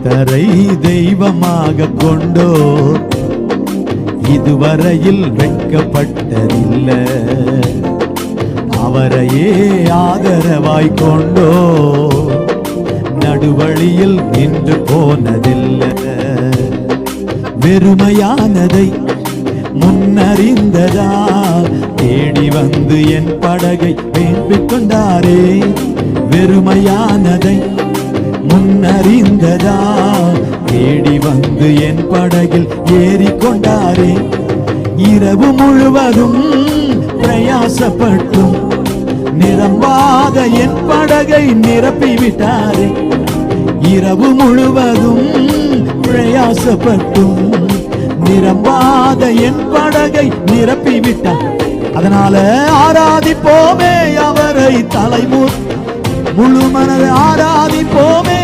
கர்த்தரை தெய்வமாக கொண்டோர் இதுவரையில் வெட்கப்பட்டதில்லை. அவரையே ஆதரவாய் கொண்டோர் நடுவழியில் நின்று போனதில்லை. வெறுமையானதை முன்னறிந்ததா தேடி வந்து என் படகை வேண்டிக் கொண்டாரே. வெறுமையானதை முன்னறிந்ததா தேடி வந்து என் படகில் ஏறிக்கொண்டாரே. இரவு முழுவதும் பிரயாசப்பட்டும் நிரம்பாத என் படகை நிரப்பிவிட்டாரே. இரவு முழுவதும் பிரயாசப்பட்டும் நிரம்பாத என் படகை நிரப்பிவிட்டார். அதனால ஆராதிப்போமே அவரை தலைமுறை முழு மனதை ஆராதிப்போமே